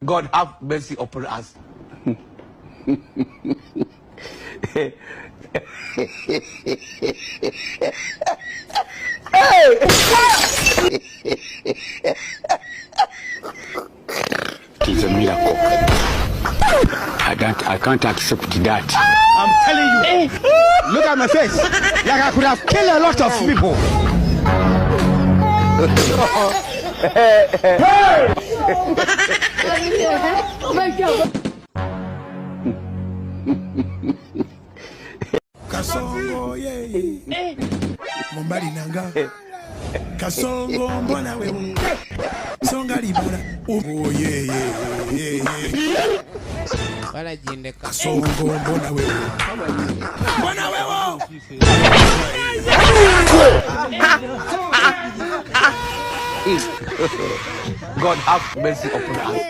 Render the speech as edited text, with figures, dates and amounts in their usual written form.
God have mercy upon us. It is a miracle. I can't accept that. I'm telling you. Look at my face. Like I could have killed a lot of people. Kasongo ye Mombali nanga Kasongo mbona wewe Songa libala Oh ye Wala jinde Kasongo mbona wewe Mbona wewe God have mercy upon us.